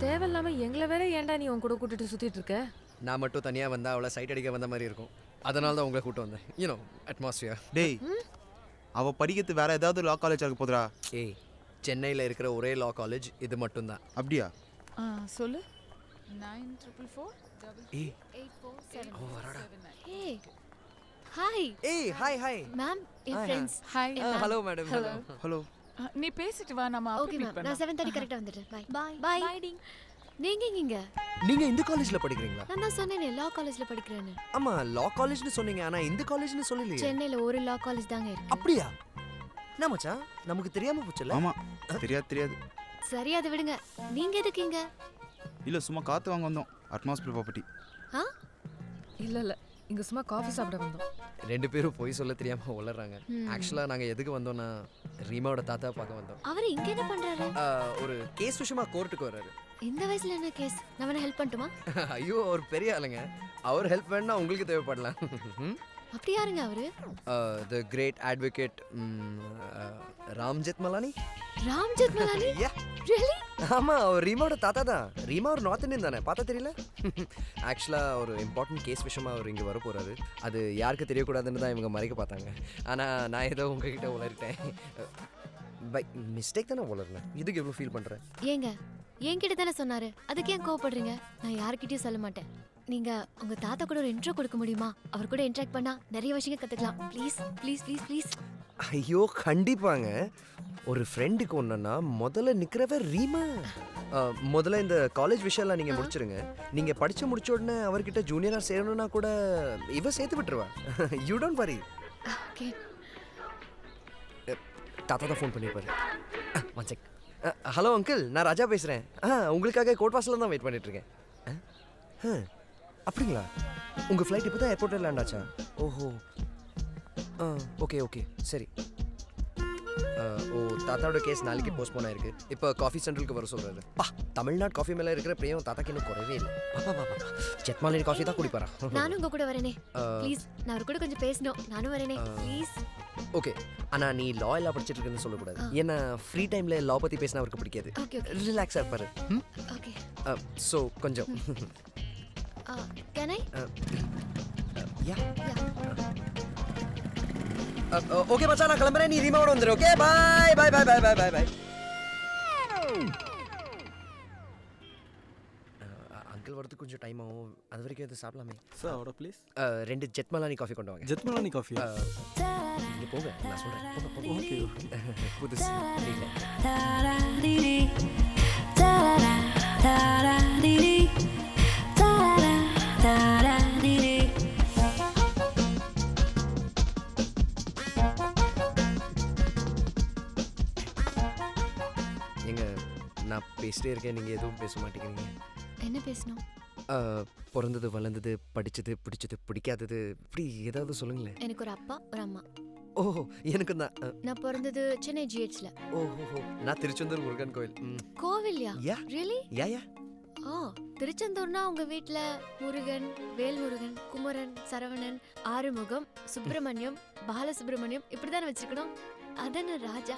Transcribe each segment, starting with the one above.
தேவையில்லாம எங்களை வேற ஏன்டா நீ உன் கூட கூட்டிட்டு சுத்திட்டு இருக்க? நான் மட்டும் தனியாக வந்தால் அவளை சைட் அடிக்க வந்த மாதிரி இருக்கும். அதனால தான் உங்களை கூப்பிட்டு வந்தேன். You know atmosphere. டேய் அவ படிக்கிறது வேற ஏதாவது லா காலேஜ் இருக்க போதுடா. ஏய், சென்னையில் இருக்கிற ஒரே லா காலேஜ் இது மட்டும்தான். அப்படியா? சொல்லு. 9444 ஏய் 8477. ஓ வரடா. Hey. Hi. ஏய் hi hi. Ma'am, your Hi, friends. Hi. Hello madam. Hello. Hello. நீ பேசிட்டு வா, நம்ம Okay, அப்புறம் ma'am. மீட் நான் பண்ணலாம். 7:30 கரெக்ட்டா வந்துடுறேன். Bye. Bye. Bye. Bye, Ding. நீங்க எங்கீங்க? நீங்கள் இந்த காலேஜில் படிக்கிறீங்களா? நான் தான் சொன்னேனே லா காலேஜ்ல படிக்கிறேன்னு. ஆமாம், லா காலேஜ்னு சொன்னீங்க. ஆனால் இந்த காலேஜ்னு சொல்லலையே. சென்னையில ஒரு லா காலேஜ் தாங்க இருக்கு. அப்படியா? என்ன மச்சான், நமக்கு தெரியாமல் போச்சுல்ல? ஆமா தெரியாது. சரி அதை விடுங்க. நீங்க எதுக்கு இங்க? இல்ல சும்மா காத்து வாங்க வந்தோம். Atmosphere property. ஆ? இல்ல இங்க சும்மா காஃபி சாப்பிட வந்தோம். ரெண்டு பேரும் போய் சொல்ல தெரியாமல் உளறாங்க. ஆக்சுவலாக நாங்கள் எதுக்கு வந்தோம்னா ரீமாவோட தாத்தா பார்க்க வந்தோம். அவர் இங்க என்ன பண்றாரு? ஒரு கேஸ் விஷயமா கோர்ட்டுக்கு வர்றாரு. இந்த வயசுல என்ன கேஸ்? நான் வேணா ஹெல்ப் பண்ணட்டுமா? ஐயோ, அவர் பெரிய ஆளுங்க. அவர் ஹெல்ப் வேணா உங்களுக்கு தேவைப்படலாம். அப்படி யாருங்க அவரு? The great advocate Ram Jethmalani. Ram Jethmalani? Yeah. Really? ஆமா, அவர் ரீமாவோட தாத்தா தான். ரீமா ஒரு நார்த் இந்தியன் தானே, பார்த்தா தெரியல? ஆக்சுவலாக ஒரு இம்பார்ட்டன்ட் கேஸ் விஷயமா அவர் இங்கே வர போகிறாரு. அது யாருக்கு தெரியக்கூடாதுன்னு தான் இவங்க மறைக்க பார்த்தாங்க. ஆனால் நான் ஏதோ உங்ககிட்ட உளறிட்டேன். பை மிஸ்டேக் தானே உளறினேன். இதுக்கு எவ்வளோ ஃபீல் பண்ணுறேன்? ஏங்க என்கிட்ட தானே சொன்னாரு, அதுக்கு ஏன் கோவப்படுறீங்க? நான் யார்கிட்டயும் சொல்ல மாட்டேன். நீங்க உங்க தாத்தா கூட ஒரு இன்ட்ரோ கொடுக்க முடியுமா? அவர் கூட இன்டராக்ட் பண்ணா நிறைய விஷயங்கள் கத்துக்கலாம். Please please please please. ஐயோ கண்டிப்பாங்க. ஒரு ஃப்ரெண்டுக்கு ஒன்றுன்னா முதல்ல நிற்கிறவர் ரீமா. முதல்ல இந்த காலேஜ் விஷயம்லாம் நீங்கள் முடிச்சிருங்க. நீங்கள் படித்து முடிச்ச உடனே அவர்கிட்ட ஜூனியராக சேரணும்னா கூட இவ சேர்த்து விட்டுருவா. You don't worry. ஓகே. தாத்தா தான் ஃபோன் பண்ணியிருப்பாரு. One check. ஹலோ அங்கிள், நான் ராஜா பேசுகிறேன். உங்களுக்காக கோட் வாசலில் தான் வெயிட் பண்ணிட்டுருக்கேன். அப்படிங்களா? உங்கள் ஃப்ளைட் இப்போ தான் ஏர்போர்ட்டில் லேண்ட் ஆச்சா? ஓஹோ. ஓகே ஓகே சரி. ஓ, தாத்தாவோட கேஸ் நாளைக்கு போஸ்ட்போன் ஆயிருக்கு. இப்போ காஃபி சென்ட்ரலுக்கு வர சொல்கிறாரு. தமிழ்நாடு காஃபி மேலே இருக்கிற பிரியம் தாத்தாக்கு இன்னும் குறைவே இல்லை. பாப்பா ஜெத்மாலினி காஃபி தான் குடிப்பாரா? நானும் உங்க கூட வரேனே ப்ளீஸ். நான் அவர் கூட கொஞ்சம் பேசணும். நானும் வரேனே ப்ளீஸ். ஓகே, ஆனால் நீ லா எல்லாம் படிச்சிட்டு இருக்குன்னு சொல்லக்கூடாது. ஏன்னா ஃப்ரீ டைமில் லா பற்றி பேசினா அவருக்கு பிடிக்காது. ஓகே ஓகே ரிலாக்ஸாக இருப்பாரு. ஓகே. ஸோ கொஞ்சம் கேன் ஐ? யா ஓகே மச்சான், நான் கிளம்புறேன். நீ ரீமாவோட வந்துரு. ஓகே பாய் பாய் பாய் பாய் பாய் பாய் பாய். அங்கிள் வரதுக்கு கொஞ்சம் டைம் ஆகும். அது வரைக்கும் எது சாப்பிடலாமே? Sir order please. 2 Jethmalani coffee கொண்டு வாங்க. ஜெத்மலானி காஃபி. நீங்க போங்க, நான் சொல்றேன். போங்க போங்க. ஓகே. புதுசு இல்ல. எங்க நான் பேசிட்டே இருக்கேன், நீங்க எதுவும் பேச மாட்டேங்கிறீங்க. என்ன பேசணும்? பிறந்தது வளர்ந்தது படிச்சது பிடிச்சது பிடிக்காதது இப்படி ஏதாவது சொல்லுங்களேன். எனக்கு ஒரு அப்பா ஒரு அம்மா. ஓஹோ, எனக்கு தான். நான் பிறந்தது சென்னை ஜிஹெச்ல. ஓஹோ, நான் திருச்செந்தூர் முருகன் கோயில். கோவில்யா? Yeah. ரியலி? யா ஓ, திருச்செந்தூர்னா உங்க வீட்ல முருகன், வேல்முருகன், குமரன், சரவணன், ஆறுமுகம், சுப்பிரமணியம், பாலசுப்பிரமணியம் இப்படிதானே வச்சிருக்கணும். அதானே ராஜா.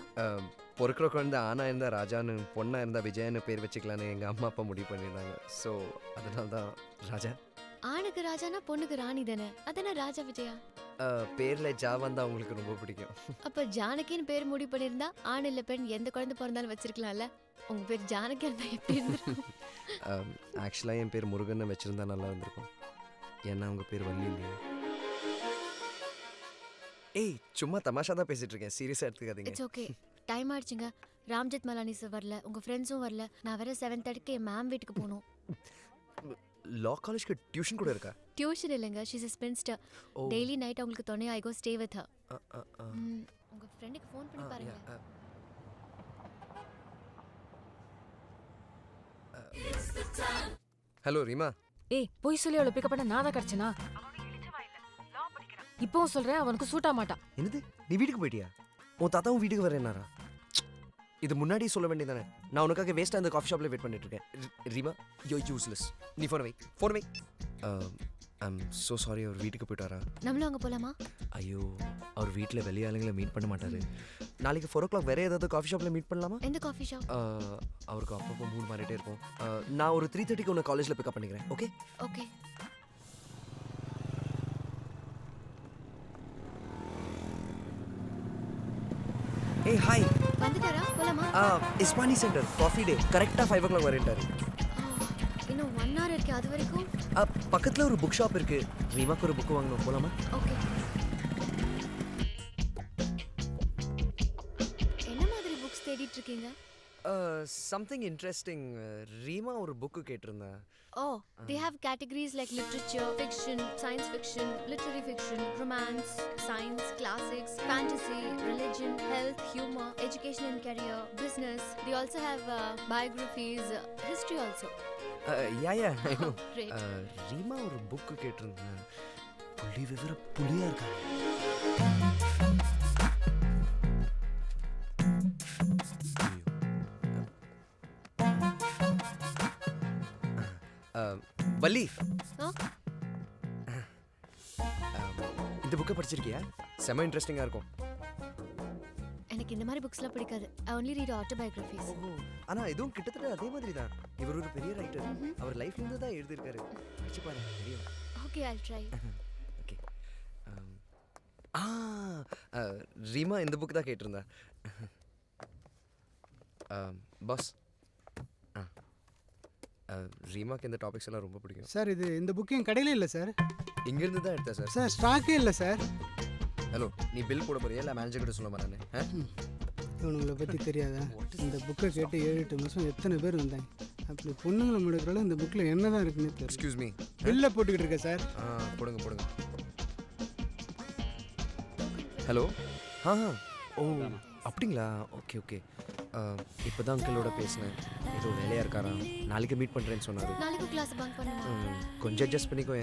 பொறுக்கிற குழந்தை ஆனா இருந்தா ராஜான்னு, பொண்ணா இருந்தா விஜயன்னு பேர் வச்சுக்கலான்னு எங்க அம்மா அப்பா முடிவு பண்ணியிருந்தாங்க. ஸோ அதனால தான் ராஜா. ஆணுக்கு ராஜானா பொண்ணுக்கு ராணி தானே, அதானே ராஜா விஜயா. பேர்ல ஜா வந்தா அவங்களுக்கு ரொம்ப பிடிக்கும். அப்ப ஜானகின்னு பேர் முடிவு பண்ணியிருந்தா ஆண் இல்ல பெண் எந்த குழந்தை பிறந்தாலும் வச்சிருக்கலாம்ல. உங்க பேர் ஜானகி இருந்தா எப்படி இருந்திருக்கும்? ஆக்சுவலாக என் பேர் முருகன் வச்சிருந்தா நல்லா இருந்திருக்கும். ஏன்னா உங்க பேர் வள்ளி இல்லையா? ஏய், சும்மா தமாஷா தான் பேசிட்டு இருக்கேன், சீரியஸா எடுத்துக்காதீங்க. It's okay. டைம் ஆயிடுச்சுங்க. ராம்ஜெத் மலானி சார் வரல, உங்க ஃப்ரெண்ட்ஸும் வரல. நான் வேற 7:30க்கு மேம் வீட்டுக்கு போகணும். லா காலேஜ்க்கு டியூஷன் கூட இருக்கா? டியூஷன் இல்லைங்க, she's a spinster. Daily night அவங்களுக்கு துணையா I go stay with her. உங்க ஃப்ரெண்டுக்கு ஃபோன் பண்ணி பாருங்க. ஹலோ ரீமா. ஏய், போய் சொல்லி அவளை பிக்கப் பண்ண நான் தான் கிடைச்சனா? இப்பவும் சொல்றேன், அவனுக்கு சூட்டா மாட்டான். என்னது, நீ வீட்டுக்கு போயிட்டியா? உன் தாத்தாவும் வீட்டுக்கு வரேன்னாரா? இது முன்னாடி சொல்ல வேண்டியதானே. நான் உனக்காக வேஸ்ட்டாக அந்த காஃபி ஷாப்பில் வெயிட் பண்ணிட்டு இருக்கேன். Reema, you useless. நீ ஃபோன் வை. I'm so sorry. அவர் வீட்டுக்கு போயிட்டாரா? நம்மளும் அங்க போலாமா? ஐயோ, அவர் வீட்டில் வெளி ஆளுங்களை மீட் பண்ண மாட்டார். நாளைக்கு 4 o'clock வேறு ஏதாவது காஃபி ஷாப்பில் மீட் பண்ணலாமா? எந்த காஃபி ஷாப்? அவருக்கு அப்பப்போ மூணு மாறிட்டே இருக்கும். நான் ஒரு 3:30க்கு உன்னை காலேஜில் பிக்கப் பண்ணிக்கிறேன். ஓகே? ஓகே. ஏய் ஹாய். வந்துட்டாரா? போலாமா? இஸ்பானி சென்டர் காஃபி டே கரெக்டாக 5 o'clock வரேன்ட்டாரு. இன்னும் 1 hour இருக்கு. அது வரைக்கும் பக்கத்தில் ஒரு புக் ஷாப் இருக்கு. ரீமாக்கு ஒரு புக் வாங்கணும். போலாமா? ஓகே. என்ன மாதிரி புக்ஸ் தேடிட்டு இருக்கீங்க? Something interesting. ரீமா ஒரு புக்கு கேட்டிருந்தேன். Oh, they have categories like literature, fiction, science fiction, literary fiction, romance, science, classics, fantasy, religion, health, humor, education and career, business. They also have biographies, history also. Yeah I know. Great. Reema ஒரு book கேட்டிருந்தேன். புள்ளி விவர புள்ளியா இருக்காரு. வள்ளி, ஆ? இந்த புக்கை படிச்சிருக்கியா? செம இன்ட்ரெஸ்டிங்காக இருக்கும். எனக்கு இந்த மாதிரி புக்ஸ்லாம் பிடிக்காது. I only read autobiographies. ஓ, ஆனால் இதுவும் கிட்டத்தட்ட அதே மாதிரி தான். இவர் ஒரு பெரிய ரைட்டர். அவர் லைஃப்லேருந்து தான் எழுதியிருக்காரு. படிச்சு பாரு, தெரியும். Okay, I'll try. Okay. Reema இந்த புக் தான் கேட்டிருந்தா. பாஸ், ரீமாக்கு இந்த டாபிக்ஸ் எல்லாம் ரொம்ப பிடிக்கும். சார் இது இந்த புக்கு என் கடையில் இல்லை சார். இங்கேருந்து தான் எடுத்தேன் சார். சார் ஸ்டாக்கே இல்லை சார். ஹலோ, நீ பில் போட போறியா இல்லை மேனேஜர் கிட்ட சொல்ல மாட்டானே? இவனுங்களை பற்றி தெரியாதா? இந்த புக்கை கேட்டு 7-8 மாதம் எத்தனை பேர் வந்தாங்க. அப்படி பொண்ணுங்களை முடுக்கிறாலும் இந்த புக்கில் என்ன தான் இருக்குன்னு தெரியும். Excuse me. பில்லை போட்டுக்கிட்டு இருக்கேன் சார். போடுங்க. ஹலோ. ஓ அப்படிங்களா? ஓகே. இப்போ தான் அங்கிளோட பேசினேன். ஏதோ வேலையாக இருக்காரா, நாளைக்கு மீட் பண்ணுறேன்னு சொன்னார். நாளைக்கு கிளாஸ் பங்க் பண்ணுமா? கொஞ்சம் அட்ஜஸ்ட் பண்ணிக்கோ.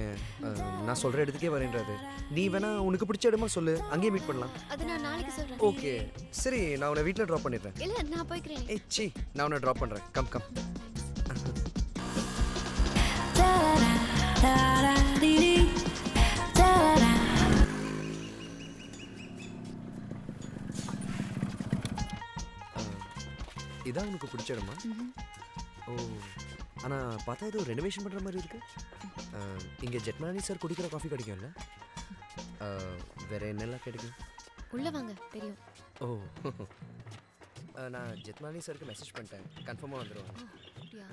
நான் சொல்கிற இடத்துக்கே வரேன்றாரு. நீ வேணா உனக்கு பிடிச்ச இடமா சொல்லு, அங்கேயே மீட் பண்ணலாம். அது நான் நாளைக்கு சொல்றேன். ஓகே சரி, நான் உன்னை வீட்டில் ட்ராப் பண்ணிடுறேன். இல்ல, நான் போய்க்கிறேன். சி, நான் உன்னை ட்ராப் பண்ணுறேன். கம். இதான் உனக்கு பிடிச்ச இடமா? ஓ, ஆனால் பார்த்தா ஏதோ ரெனோவேஷன் பண்ணுற மாதிரி இருக்கு. இங்கே ஜெட்மலானி சார் குடிக்கிற காஃபி கிடைக்கும்ல? வேற என்னெல்லாம் கிடைக்கும்? உள்ள வாங்க, தெரியும். ஓ, நான் ஜெட்மலானி சாருக்கு மெசேஜ் பண்ணிட்டேன். கன்ஃபார்மாக வந்துடுவாங்க. அப்படியா?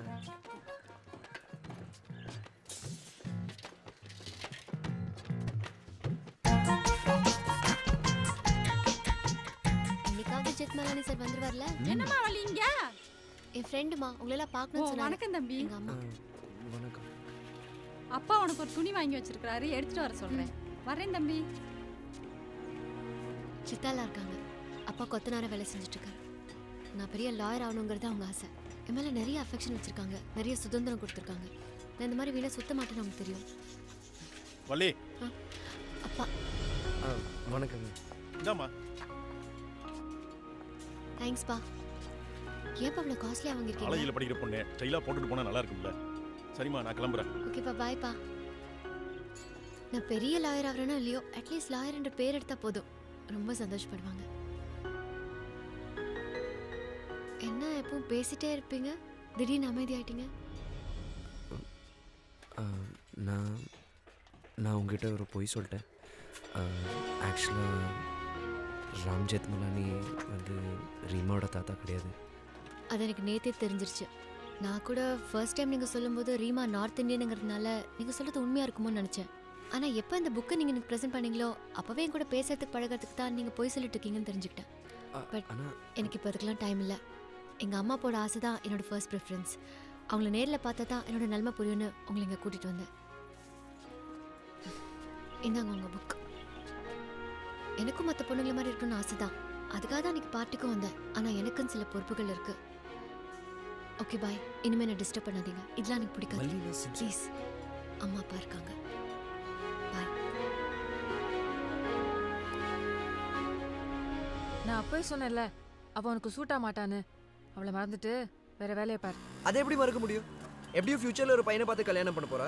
இன்னைக்காவது ஜெத்மலானி சார் வந்துருவார்ல? என்னம்மா வலீங்க? என் ஃப்ரெண்டுமா, உங்களெல்லாம் பார்க்கணும்னு சொன்னாங்க. வணக்கம் தம்பி. எங்க அம்மா. வணக்கம். அப்பா உனக்கு ஒரு துணி வாங்கி வச்சிருக்காரு, எடுத்துட்டு வர சொல்றேன். வரேன் தம்பி. சித்தாலா இருக்காங்க. அப்பா கொத்தனார வேலை செஞ்சுட்டு இருக்காரு. நான் பெரிய லாயர் ஆகணுங்கிறது அவங்க ஆசை. என் மேலே நிறைய அஃபெக்ஷன் வச்சிருக்காங்க, நிறைய சுதந்திரம் கொடுத்துருக்காங்க. நான் இந்த மாதிரி வீணை சுத்த மாட்டேன்னு அவங்களுக்கு தெரியும். வள்ளி, அப்பா. வணக்கங்க. இந்தாம்மா. தேங்க்ஸ்ப்பா. ஏன்ப்பா இவ்வளோ காஸ்ட்லியாக வாங்கியிருக்கீங்க? காலேஜில் படிக்கிற பொண்ணு ஸ்டைலாக போட்டுட்டு போனால் நல்லா இருக்கும்ல. சரிம்மா, நான் கிளம்புறேன். ஓகேப்பா, பாய்ப்பா. நான் பெரிய லாயர் ஆகிறேனோ இல்லையோ, அட்லீஸ்ட் லாயர் என்ற பேர் எடுத்தா போதும், ரொம்ப சந்தோஷப்படுவாங்க. என்ன எப்பவும் பேசிட்டே இருப்பீங்க, திடீர்னு அமைதியாயிட்டீங்க? நான் உங்ககிட்ட ஒரு பொய் சொல்லிட்டேன். ஆக்சுவலாக ராம் ஜெத்மலானி வந்து ரீமாவோட தாத்தா கிடையாது. அது எனக்கு நேற்றே தெரிஞ்சிருச்சு. நான் கூட ஃபர்ஸ்ட் டைம் நீங்கள் சொல்லும்போது ரீமா நார்த் இந்தியனுங்கிறதுனால நீங்கள் சொல்கிறது உண்மையாக இருக்குமோன்னு நினச்சேன். ஆனால் எப்போ இந்த புக்கை நீங்கள் எனக்கு ப்ரெசென்ட் பண்ணீங்களோ அப்போவே என் கூட பேசுறதுக்கு பழகிறதுக்கு தான் நீங்கள் போய் சொல்லிட்டு இருக்கீங்கன்னு தெரிஞ்சுக்கிட்டேன். பட் எனக்கு இப்போ அதுக்கெலாம் டைம் இல்லை. எங்கள் அம்மா அப்பாவோட ஆசை தான் என்னோடய ஃபர்ஸ்ட் ப்ரிஃபரன்ஸ். அவங்கள நேரில் பார்த்தா தான் என்னோட நிலைமை புரியும்னு உங்களை இங்கே கூட்டிகிட்டு வந்தேன். இந்தாங்க உங்கள் புக். எனக்கும் மற்ற பொண்ணுங்கள மாதிரி இருக்குன்னு ஆசை தான். அதுக்காக தான் அன்றைக்கி பார்ட்டிக்கும் வந்தேன். ஆனால் எனக்குன்னு சில பொறுப்புகள் இருக்குது. Okay bye. இனிமேல் நான் டிஸ்டர்ப் பண்ணாதீங்க. இதெல்லாம் எனக்கு பிடிக்காது. ப்ளீஸ். அம்மா அப்பா இருக்காங்க. பாய். நான் அப்போவே சொன்னேன்ல, அவன் உனக்கு சூட்டா மாட்டான்னு. அவளை மறந்துட்டு வேற வேலையை பாரு. அதை எப்படி மறக்க முடியும்? எப்படியும் ஃபியூச்சரில் ஒரு பையனை பார்த்து கல்யாணம் பண்ண போறா.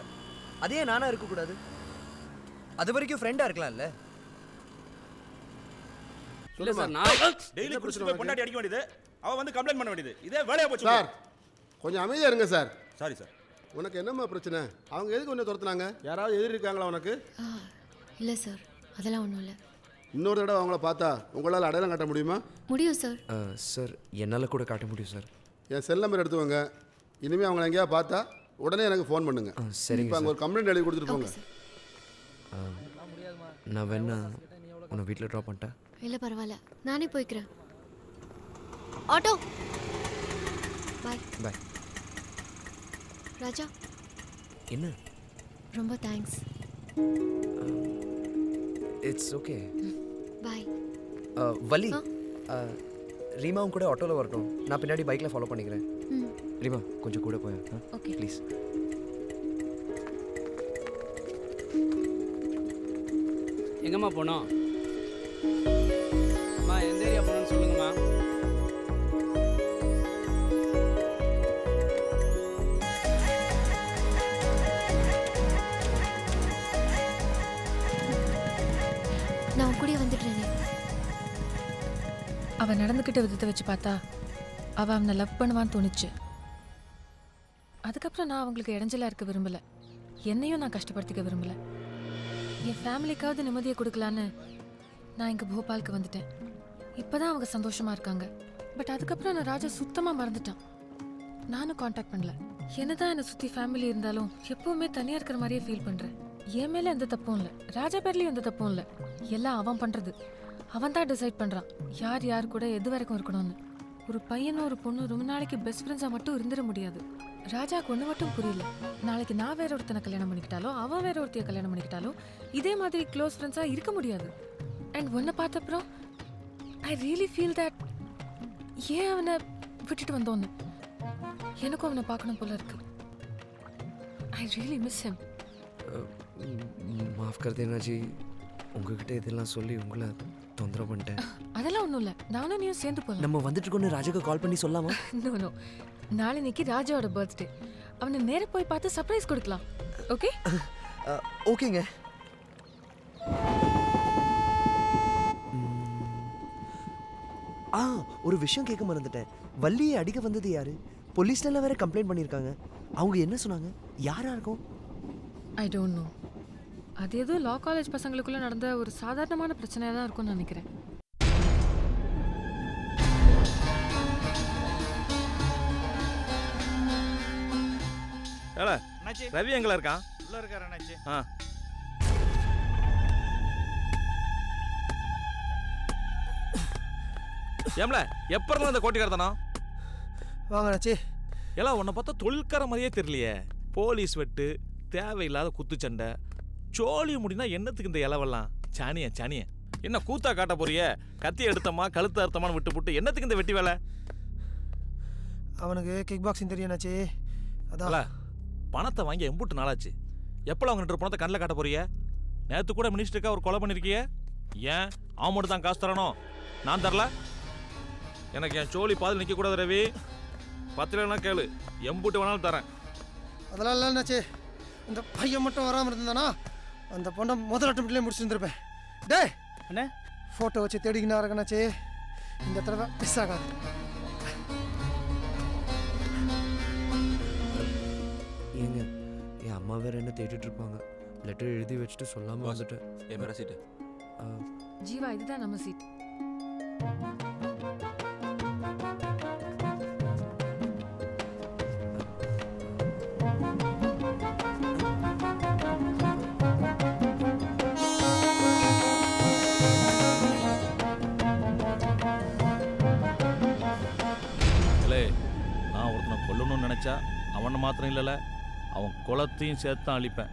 அதே நானா இருக்கக்கூடாது? அது வரைக்கும் ஃப்ரெண்டாக இருக்கலாம்ல? இல்லை சார் நான் டெய்லி குடிச்சிட்டு போய் பொண்டாட்டி அடிக்க வேண்டியது, அவ வந்து கம்ப்ளைண்ட் பண்ண வேண்டியது, இதே வேலையா போச்சு. சார் கொஞ்சம் அமைதியாக இருங்க சார். Sorry sir. உனக்கு என்னம்மா பிரச்சனை? அவங்க எதுக்கு ஒன்று துரத்துனாங்க? யாராவது எதிரி இருக்காங்களா உனக்கு? இல்லை சார், அதெல்லாம் ஒன்றும் இல்லை. இன்னொரு தடவை அவங்கள பார்த்தா உங்களால் அடையாளம் காட்ட முடியுமா? முடியும் சார். சார் என்னால் கூட காட்ட முடியும் சார். என் செல் நம்பர் எடுத்துவாங்க. இனிமேல் அவங்கள எங்கேயா பார்த்தா உடனே எனக்கு ஃபோன் பண்ணுங்க. சரிங்க இப்போ அங்கே ஒரு கம்ப்ளைண்ட் எழுதி கொடுத்துட்டு போங்க. நான் வேணா உன்னை வீட்டில் ட்ராப் பண்ணிட்டேன். இல்லை பரவாயில்ல, நானே போய்க்கிறேன். ஆட்டோ பாய். பாய். ராஜா என்ன? ரொம்ப தேங்க்ஸ். It's okay. பாய். வலி, ரீமாவும் கூட ஆட்டோவில் வரட்டும், நான் பின்னாடி பைக்கில் ஃபாலோ பண்ணிக்கிறேன். ரீமா கொஞ்சம் கூட போய் ஓகே ப்ளீஸ். எங்கம்மா போனோம்? அம்மா எந்த ஏரியா போகணும்னு சொல்லுங்கம்மா. நான் உன் கூடயே வந்துடுறேனே. அவன் நடந்துக்கிட்ட விதத்தை வச்சு பார்த்தா அவன் அவனை லவ் பண்ணுவான்னு தோணுச்சு. அதுக்கப்புறம் நான் அவங்களுக்கு இடைஞ்சலாக இருக்க விரும்பலை, என்னையும் நான் கஷ்டப்படுத்திக்க விரும்பலை. என் ஃபேமிலிக்காவது நிம்மதியை கொடுக்கலான்னு நான் இங்கே போபாலுக்கு வந்துட்டேன். இப்போ தான் அவங்க சந்தோஷமாக இருக்காங்க. பட் அதுக்கப்புறம் நான் ராஜா சுத்தமாக மறந்துட்டான். நானும் காண்டாக்ட் பண்ணல. என்னதான் என்னை சுற்றி ஃபேமிலி இருந்தாலும் எப்போவுமே தனியாக இருக்கிற மாதிரியே ஃபீல் பண்ணுறேன். என் மேலே எந்த தப்பும் இல்லை, ராஜா பேர்லேயும் எந்த தப்பும் இல்லை. எல்லாம் அவன் பண்ணுறது. அவன் தான் டிசைட் பண்ணுறான் யார் யார் கூட எது வரைக்கும் இருக்கணும்னு. ஒரு பையனும் ஒரு பொண்ணு ரொம்ப நாளைக்கு பெஸ்ட் ஃப்ரெண்ட்ஸாக மட்டும் இருந்துட முடியாது. ராஜாக்கு ஒன்று மட்டும் புரியல, நாளைக்கு நான் வேற ஒருத்தனை கல்யாணம் பண்ணிக்கிட்டாலோ அவன் வேற ஒருத்தைய கல்யாணம் பண்ணிக்கிட்டாலோ இதே மாதிரி க்ளோஸ் ஃப்ரெண்ட்ஸாக இருக்க முடியாது. அண்ட் ஒன்றை பார்த்தப்பறம் ஐ ரியலி ஃபீல் தட் ஏன் அவனை விட்டுட்டு வந்தோன்னு எனக்கும் அவனை பார்க்கணும் போல இருக்கு. I really miss him. மாஃப் கர் தேனா ஜி, உங்ககிட்ட இதெல்லாம் சொல்லி உங்களை தொந்தரவு பண்ணிட்டேன். அதெல்லாம் ஒன்றும் இல்லை, நானும் நீயும் சேர்ந்து போகலாம். நம்ம வந்துட்டு கொண்டு ராஜாக்கு கால் பண்ணி சொல்லாமா? நோ, நாளைக்கு ராஜாவோட பர்த்டே, அவனை நேர போய் பார்த்து சர்ப்ரைஸ் கொடுக்கலாம். ஓகே ஓகேங்க. ஒரு விஷயம் கேட்க மறந்துட்டேன். வள்ளியை அடிக்க வந்தது யாரு? போலீஸ்ல வேற கம்ப்ளைண்ட் பண்ணியிருக்காங்க. அவங்க என்ன சொன்னாங்க? யாரா இருக்கும்? I don't know. அது ஏதோ லா காலேஜ் பசங்களுக்குள்ள நடந்த ஒரு சாதாரணமான பிரச்சனையாக தான் இருக்கும்னு நினைக்கிறேன். ரவி எங்க இருக்கான்? உள்ள இருக்காரு அண்ணாச்சி. ஏம்ல எப்பறம் இந்த கோட்டிக்காரத்தனம்? வாங்க அண்ணாச்சி. எல்லாம் உன்னை பார்த்தா தொழில்கார மாதிரியே தெரியலையே. போலீஸ் வெட்டு, தேவையில்லாத குத்துச்சண்டை, சோழி முடினா என்னத்துக்கு இந்த இலவெல்லாம்? சாணிய சாணிய என்ன கூத்தா காட்ட போறிய? கத்தி எடுத்தமா கழுத்து அறுத்தமான்னு விட்டு போட்டு என்னத்துக்கு இந்த வெட்டி வேலை? அவனுக்கு கிக் பாக்ஸிங் தெரியும்னாச்சி. அதான் பணத்தை வாங்கி எம்புட்டு நாளாச்சு. எப்போ அவங்க 2 பணத்தை கண்ணில் காட்ட போறிய? நேற்று கூட மினிஸ்டருக்கா ஒரு கொலை பண்ணிருக்கிய. ஏன் அவன் மட்டும் தான் காசு தரணும், நான் தரல? எனக்கு என் சோழி பாதில் நிற்க கூடாது ரவி. 10 ரூபா கேளு, எம்புட்டு வேணாலும் தரேன். அதெல்லாம் இல்லைன்னாச்சு. இந்த பையன் மட்டும் வராமல் இருந்தானா அந்த பொண்ணை முதல் அட்டம்ப்ட்லேயே முடிச்சுருந்துருப்பேன். டே அண்ணே, ஃபோட்டோ வச்சு தேடிக்கினா இருக்கணாச்சு. இந்த தடவை மிஸ் ஆகாது. ஏங்க, என் அம்மா வேற என்ன தேடிட்டு இருப்பாங்க. லெட்டர் எழுதி வச்சுட்டு சொல்லாமல் வந்துட்டேன். என் மேலே சீட்டு. ஜீவா, இதுதான் நம்ம சீட். நான் ஒருத்தனை கொல்லணும்னு நினச்சா அவனை மாத்திரம் இல்லைல்ல, அவன் குலத்தையும் சேர்த்து தான் அழிப்பேன்.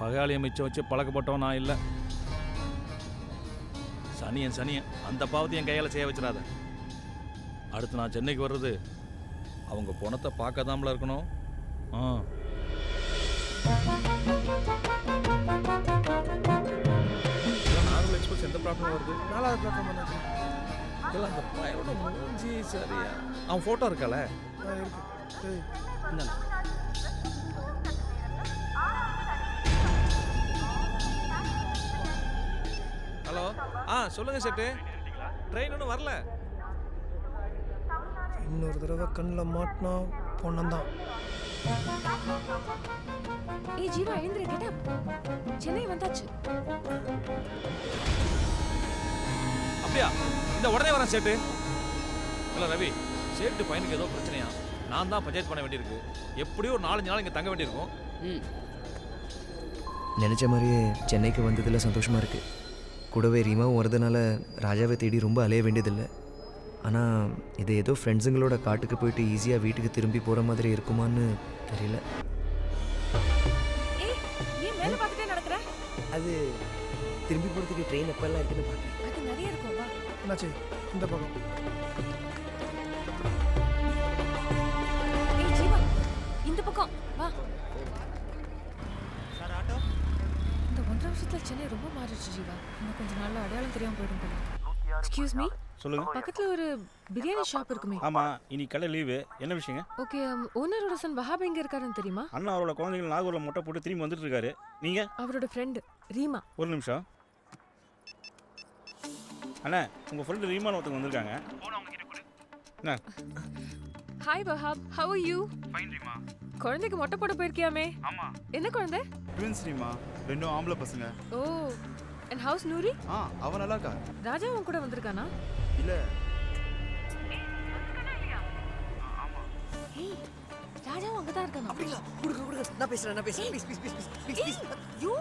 பகாளியை மிச்சம் வச்சு பழக்கப்பட்டவன் நான் இல்லை. சனியன் சனியன் அந்த பாவத்தை என் கையால் செய்ய வச்சிடாத. அடுத்து நான் சென்னைக்கு வர்றது அவங்க பணத்தை பார்க்காதாமல இருக்கணும். நார்மல் எக்ஸ்பிரஸ் எந்த ப்ராப்ளம் வருது? 4வது பிளாட்ஃபார்ம் பண்ணாச்சு. இல்லை அந்த பையனோட மூஞ்சி சரியா? அவன் ஃபோட்டோ இருக்கால? இருக்கு. சொல்லுங்க சேட்டு. ட்ரெயின் ஒன்றும் வரல. இன்னொரு தடவை கண்ணில் மாட்டினா பொண்ணந்தான். ஏய் ஜீவா எழுந்திரு, கெட் அப். சென்னை வந்தாச்சு. அப்படியா? இந்த உடனே வரேன் சேட்டு. இல்லை ரவி, சேட்டு பையனுக்கு ஏதோ பிரச்சனையா? நான் தான் பஞ்சாயத்து பண்ண வேண்டியிருக்கு. எப்படியும் ஒரு 4-5 நாள் இங்கே தங்க வேண்டியிருக்கும். நினச்ச மாதிரியே சென்னைக்கு வந்ததில் சந்தோஷமாக இருக்குது. கூடவே ரீமாவும் வரதுனால ராஜாவை தேடி ரொம்ப அலைய வேண்டியதில்லை. ஆனால் இது ஏதோ ஃப்ரெண்ட்ஸுங்களோட காட்டுக்கு போயிட்டு ஈஸியாக வீட்டுக்கு திரும்பி போகிற மாதிரி இருக்குமான்னு தெரியல. ஏய் நீ மேல பார்த்துட்டே நடக்கற? அது திரும்பி போகிறதுக்கு ட்ரெயின் எப்பெல்லாம் இருக்குன்னு பார்க்குறேன். அது நிறைய இருக்கும், வா. என்னாச்சு? இந்த பக்கம். ஏய் ஜீவா, இந்த பக்கம் வா. இந்த 1.5 வருஷத்துல சென்னை ரொம்ப மாறிடுச்சு ஜீவா. இன்னும் கொஞ்ச நாள்ல அடையாளம் தெரியாம போயிடும் போல. எக்ஸ்கியூஸ் மீ, சொல்லுங்க. பக்கத்துல ஒரு பிரியாணி ஷாப் இருக்குமே. ஆமா, இன்னைக்கு கடை லீவு. என்ன விஷயங்க? ஓகே, ஓனரோட சன் வஹாப் எங்க இருக்காருன்னு தெரியுமா? அண்ணா அவரோட குழந்தைகள் நாகூர்ல மொட்டை போட்டு திரும்பி வந்துட்டு இருக்காரு. நீங்க? அவரோட ஃப்ரெண்ட் ரீமா. ஒரு நிமிஷம் அண்ணா, உங்க ஃப்ரெண்ட் ரீமான் ஒருத்தவங்க வந்திருக்காங்க. என்ன? Hi Wahab, how are you? Fine Reema. குழந்தைக்கு மொட்டை போட போயிருக்கியாமே? ஆமா. என்ன குழந்தை? ட்வின்ஸ் ரீமா, ரெண்டும் ஆம்பளை பசங்க. ஓ, அண்ட் ஹவுஸ் நூரி? அவ நல்லா இருக்கா. ராஜா உன் கூட வந்திருக்கானா? இல்ல. ஏய் ராஜா அங்க தான் இருக்கானா? அப்படிங்களா? கொடுங்க நான் பேசுறேன் ப்ளீஸ். யூ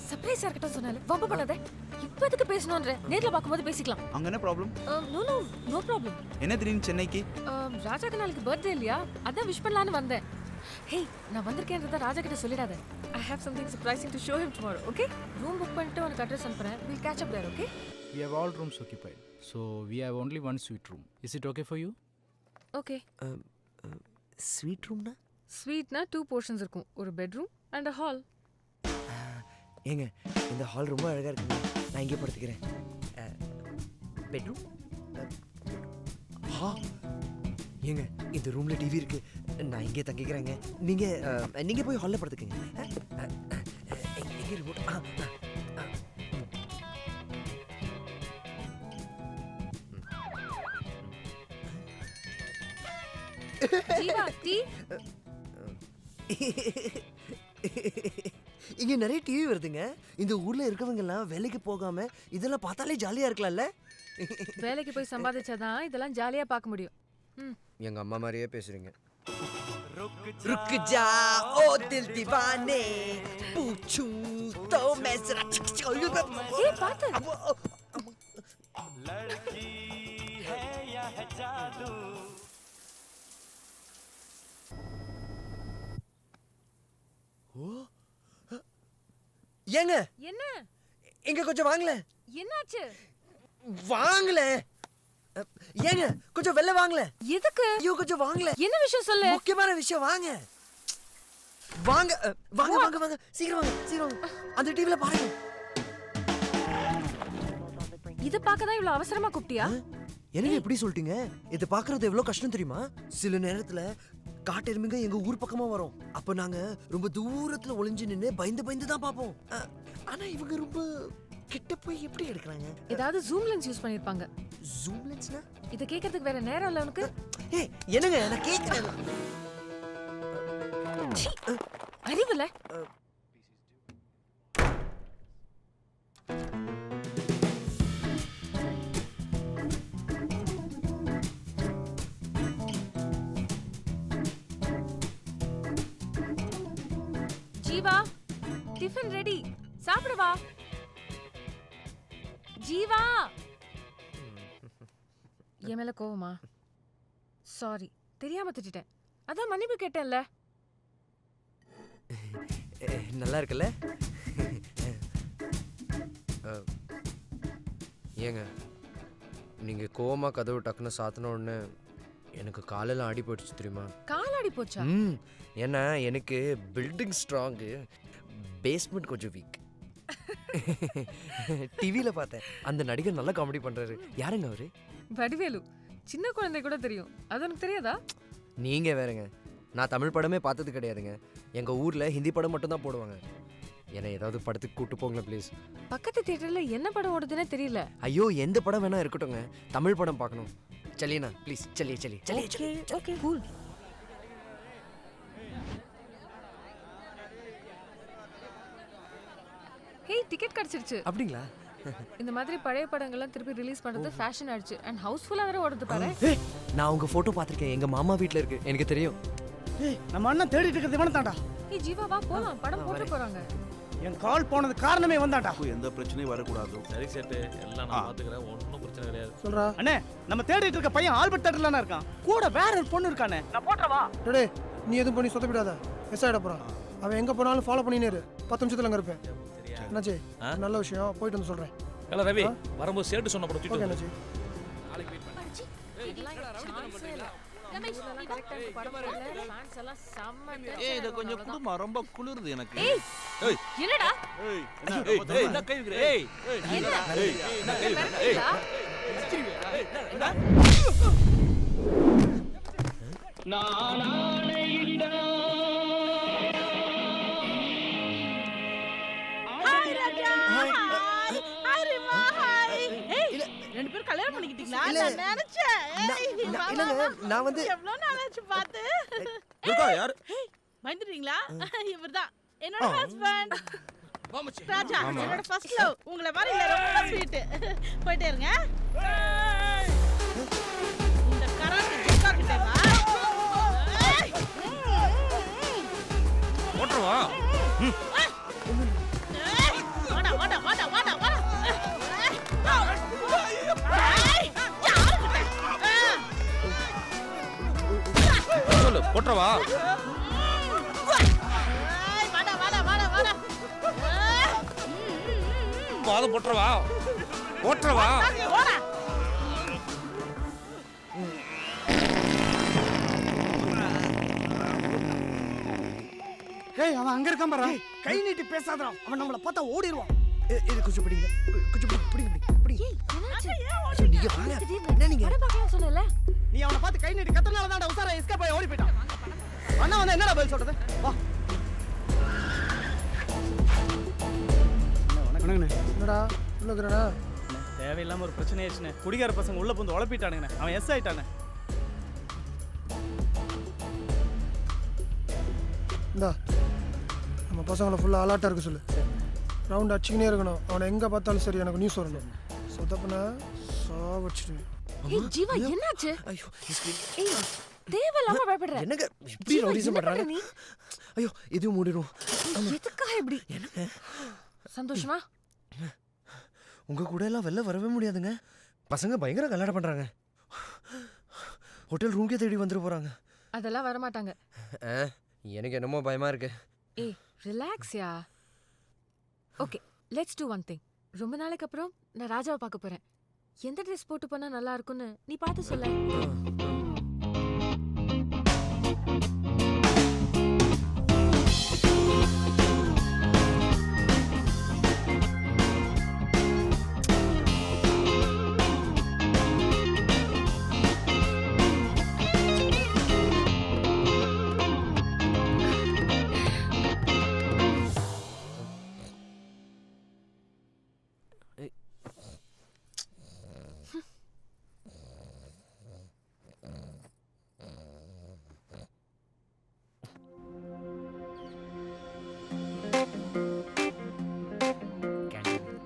சர்ப்ரைஸா இருக்கட்டும் சொன்னால வம்ப பண்ணாத. இப்போ எதுக்கு பேசணும்ன்ற? நேர்ல பாக்கும்போது பேசிக்கலாம். அங்க என்ன ப்ராப்ளம்? No problem. என்ன திடீர்னு சென்னைக்கு? ராஜாக்கு நாளைக்கு பர்த்டே இல்லையா, அதான் விஷ் பண்ணலான்னு வந்தேன். ஹே, நான் வந்திருக்கேன்றத ராஜா கிட்ட சொல்லிடாத. I have something surprising to show him tomorrow, okay? Room book பண்ணிட்டு உனக்கு அட்ரஸ் அனுப்புறேன். We'll catch up there, okay? We have all rooms occupied. So we have only one suite room. Is it okay for you? Okay. Suite ரூம்னா? ஸ்வீட்னா 2 portions இருக்கும். ஒரு bedroom and a hall. ஏங்க இந்த hall ரொம்ப அழகாக இருக்குங்க. நான் இங்கே படுத்துக்கிறேன். பெட்ரூம்? ஏங்க இந்த ரூமில் டிவி இருக்கு. நான் இங்கே தங்கிக்கிறேங்க. நீங்கள் போய் ஹாலில் படுத்துக்கங்க. எங்கே ரிமோட்? ஜீவா, டீ? இங்க நிறைய டிவி வருதுங்க. இந்த ஊர்ல இருக்கவங்க எல்லாம் வேலைக்கு போகாம இதெல்லாம் பார்த்தாலே ஜாலியா இருக்கலாம்ல. வேலைக்கு போய் சம்பாதிச்சாதான் இதெல்லாம் ஜாலியா பார்க்க முடியும். எங்க அம்மா மாதிரியே பேசுறீங்க. रुक जा ओ दिल दीवाने पूछूं तो मैं जरा ஏய் பாத்து. लड़की है या है जादू. ஏங்க என்ன? இங்க கொஞ்சம் வாங்கல. என்னாச்சு? வாங்கல. ஏங்க கொஞ்சம் வெளில வாங்கல. எதுக்கு? ஐயோ கொஞ்சம் வாங்கல. என்ன விஷயம் சொல்லு. முக்கியமான விஷயம் வாங்க. வாங்க வாங்க வாங்க வாங்க சீக்கிரம் வாங்க. அந்த டிவில பாருங்க. இத பார்க்க தான் இவ்வளவு அவசரமா கூப்பிட்டியா? என்னங்க இப்படி சொல்லிட்டீங்க? இத பார்க்கிறது எவ்வளவு கஷ்டம் தெரியுமா? சில நேரத்துல காட்டெருமைங்க எங்க ஊர் பக்கமா வரும். அப்ப நாங்க ரொம்ப தூரத்துல ஒளிஞ்சு நின்னு பயந்து தான் பாப்போம். ஆனா இவங்க ரொம்ப கிட்ட போய் எப்படி எடுக்கறாங்க? ஏதாவது ஜூம் லென்ஸ் யூஸ் பண்ணிருப்பாங்க. ஜூம் லென்ஸ்னா? இத கேக்குறதுக்கு வேற நேரம் இல்ல உனக்கு? ஏய் என்னங்க நான் கேக்குறேன். அறிவில்ல. Jeeva, tiffin ready. சாப்பிடு வா. ஜீவா. என் மேல கோவமா? சாரி, தெரியாம திட்டிட்டேன். அதான் மன்னிப்பு கேட்டேன்ல. நல்லா இருக்குல்ல? ஏங்க நீங்க கோவமா கதவு டக்குன்னு சாத்தின உடனே எனக்கு காலெல்லாம் ஆடி போயிடுச்சு தெரியுமா? காலாடி போச்சா? ஏன்னா எனக்கு பில்டிங் ஸ்ட்ராங்கு, பேஸ்மெண்ட் கொஞ்சம் வீக். டிவியில் பார்த்தேன், அந்த நடிகர் நல்லா காமெடி பண்ணுறாரு. யாருங்க அவரு? வடிவேலு. சின்ன குழந்தை கூட தெரியும். அது உனக்கு தெரியாதா? நீங்கள் வேறங்க, நான் தமிழ் படமே பார்த்தது கிடையாதுங்க. எங்கள் ஊரில் ஹிந்தி படம் மட்டும்தான் போடுவாங்க. என்னை ஏதாவது படத்துக்கு கூட்டு போங்களேன் ப்ளீஸ். பக்கத்து தியேட்டர்ல என்ன படம் ஓடுதுன்னே தெரியல. ஐயோ எந்த படம் வேணா இருக்கட்டும்ங்க, தமிழ் படம் பார்க்கணும். சலியண்ணா ப்ளீஸ், சலியே சலியே சலியே. Okay okay cool. Hey ticket கிடைச்சிருச்சு. அப்படிங்களா? இந்த மாதிரி பழைய படங்கள்லாம் திருப்பி ரிலீஸ் பண்றது ஃபேஷன் ஆயிடுச்சு. அண்ட் ஹவுஸ்ஃபுல்லா வேற ஓடுது பாரு. நான் உங்க போட்டோ பார்த்திருக்கேன், எங்க மாமா வீட்ல இருக்கு, எனக்கு தெரியும். ஏய் நம்ம அண்ணன் தேடிட்டு இருக்கிறது இவனை தான்டா. ஏய் ஜீவா வா போலாம், படம் போட்டு போறாங்க. என் கால் போனது காரணமே வந்தாடா. எந்த பிரச்சனையும் வரக்கூடாது. சரி சேட்டு, எல்லாம் நான் பாத்துக்கிறேன், ஒன்றும் பிரச்சனை கிடையாது. சொல்றா அண்ணே, நம்ம தேடிட்டு இருக்க பையன் ஆல்பர்ட் தேட்டர்ல இருக்கான், கூட வேற ஒரு பொண்ணு இருக்கானே. நான் போட்றவா? டேய் நீ எதுவும் பண்ணி சொதப்பிடாத, மிஸ் ஆயிட போறான். அவன் எங்க போனாலும் ஃபாலோ பண்ணினே இரு, 10 நிமிஷத்துல அங்க இருப்பேன். என்னாச்சு? நல்ல விஷயம், போயிட்டு வந்து சொல்றேன். ஹலோ ரவி, வரும்போது சேட்டு சொன்ன படம் தூக்கிட்டு என்னாச்சு? நாளைக்கு வெயிட் பண்ணு. இத கொஞ்சம் குடுமா, ரொம்ப குளிருது எனக்கு. என்னடா? என்ன கை வைக்கிற? ஏய் என்ன கை வைக்கிற? ஏய் ஹாய் ராஜா. ஹாய் ரிமா. ஹாய். ஏய் ரெண்டு பேரும் கல்யாணம் பண்ணிக்கிட்டீங்களா? நான் நினைச்சேன். இல்லங்க நான் வந்து எவ்வளவு நாள் ஆச்சு பார்த்து. இருக்கா யார்? பயந்துட்டீங்களா? இவர்தான் என்னோட ஹஸ்பண்ட் ராஜா, என்னோட ஃபர்ஸ்ட் லவ். உங்களை மாதிரி இல்ல, ரொம்ப ஸ்வீட். போயிட்டே இருங்க. இந்த கராத்தே ஜிக்கா கிட்ட வா. ஓட்றவா? வாடா வாடா வாடா வாடா வாடா. சொல்லு, போட்றவா? வாடா வாடா வாடா வாடா. பாதம் போட்றவா? போட்றவா? வாடா. ஏய் அவன் அங்க இருக்கான் பாரு. கை நீட்டி பேசாதடா, அவன் நம்மள பார்த்தா ஓடிடுவான். இது கொஞ்சம் பிடிங்க, கொஞ்சம் பிடிங்க. ஏய் என்னாச்சு? ஐயோ நீங்க வாங்க. என்ன நீங்க படம் பார்க்கலாம் சொல்லல? நீ அவனை பார்த்து கை நீட்டி கத்தனால தான்டா உசாரா எஸ்கேப் ஆகி ஓடி போயிட்டான். அண்ணா வந்து என்னடா பதில் சொல்றது? வா. வணக்கண்ணே. என்னடா உள்ள இருக்கடா? தேவையில்லாம ஒரு பிரச்சனை ஆயிடுச்சுண்ணே. குடிகார பசங்க உள்ள புந்து உழப்பிட்டானுங்கண்ணே. அவன் எஸ் ஆயிட்டானே. இந்தா நம்ம பசங்களை ஃபுல்லாக அலர்ட்டாக இருக்க சொல்லு. ரவுண்ட் அடிச்சுக்கினே இருக்கணும். அவனை எங்கே பார்த்தாலும் சரி எனக்கு நியூஸ் வரணும். சொதப்புனா சாவடிச்சிடுவேன். ஏய் ஜீவா என்னாச்சு? ஐயோ ஏய் தேவலாம பயப்படுற. என்னங்க இப்படி ரவுடிசம் பண்றாங்க? ஐயோ இதுவும் மூடிரும். எதுக்காக இப்படி? சந்தோஷமா? உங்க கூட எல்லாம் வெளில வரவே முடியாதுங்க. பசங்க பயங்கர கலாட பண்றாங்க. ஹோட்டல் ரூம்க்கே தேடி வந்துட்டு போறாங்க. அதெல்லாம் வர மாட்டாங்க. எனக்கு என்னமோ பயமா இருக்கு. ஏய் ரிலாக்ஸ்யா. Okay let's do one thing. ரொம்ப நாளைக்கு அப்புறம் நான் ராஜாவை பார்க்க போறேன். எந்த ட்ரெஸ் போட்டு போனா நல்லா இருக்கும்னு நீ பார்த்து சொல்ல.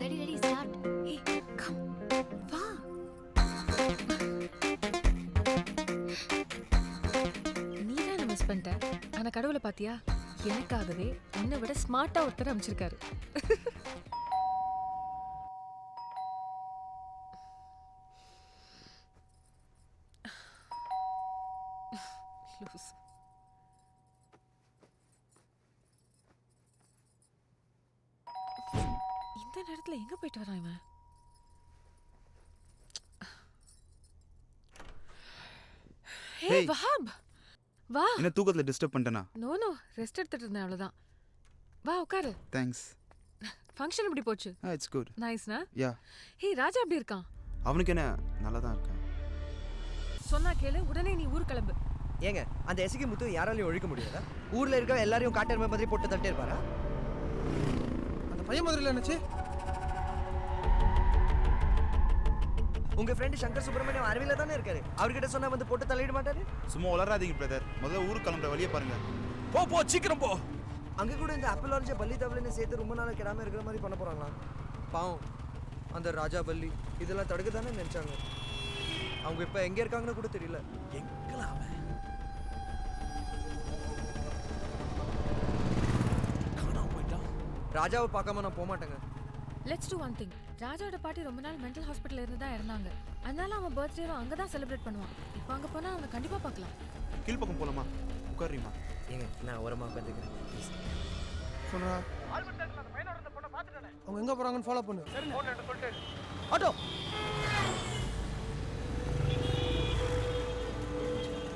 Ready ready start. ஏய் கம் வா. நீதான் மிஸ் பண்ணிட்ட. ஆனா கடவுளை பாத்தியா? எனக்காகவே உன்னை விட ஸ்மார்ட்டா ஒருத்தர் அமைச்சிருக்காரு. இந்த நேரத்துல எங்க போயிட்டு வரான் இவன்? ஹே வஹாப் வா. என்ன தூக்கத்துல டிஸ்டர்ப் பண்ணிட்டேனா? நோ நோ ரெஸ்ட் எடுத்துட்டு இருந்தேன் அவ்வளவுதான். வா உட்காரு. தேங்க்ஸ். ஃபங்க்ஷன் எப்படி போச்சு? It's good. நைஸ்னா? யா. ஹே ராஜா எப்படி இருக்கான்? அவனுக்கு என்ன நல்லா தான் இருக்கான். சொன்னா கேளு, உடனே நீ ஊர் கிளம்பு. ஏங்க அந்த எஸ்கே முத்து யாராலையும் ஒழிக்க முடியாதா? ஊர்ல இருக்க எல்லாரையும் காட்டெருமை மாதிரி போட்டு தட்டே இருப்பாரா? பையன் மாதிரி இல்லை என்னாச்சு? உங்க ஃப்ரெண்டு சங்கர் சுப்பிரமணியம் அரவில தானே இருக்காரு. அவர்கிட்ட சொன்னா வந்து போட்டு தள்ளிட மாட்டாரு. சும்மா உளராதீங்க பிரதர். முதல்ல ஊருக்கு கிளம்புற வழியை பாருங்க. போ போ சீக்கிரம் போ. அங்க கூட இந்த ஆப்பிள் ஆரஞ்சு பல்லி தவளைன்னு சேர்த்து ரொம்ப நாள் கிடாம இருக்கிற மாதிரி பண்ண போறாங்களா? பாவம் அந்த ராஜா பல்லி இதெல்லாம் தடுக்க தானே நினைச்சாங்க. அவங்க இப்ப எங்க இருக்காங்கன்னு கூட தெரியல. எங்கல அவன் காணாம போயிட்டான். ராஜாவை பார்க்காம நான் போக மாட்டேங்க. Let's do one thing. ராஜாவோட பாட்டி ரொம்ப நாள் மென்டல் ஹாஸ்பிட்டல் இருந்து தான் இருந்தாங்க. அதனால அவன் பர்த்டேவும் அங்கே தான் செலிப்ரேட் பண்ணுவான். இப்போ அங்கே போனால் அவனை கண்டிப்பாக பார்க்கலாம். கீழ்ப்பக்கம் போலாமா? உட்காருமா? ஏங்க நான் ஓரமா உட்காந்துக்கிறேன். சொல்றா. அவங்க எங்க போறாங்கன்னு ஃபாலோ பண்ணு. ஆட்டோ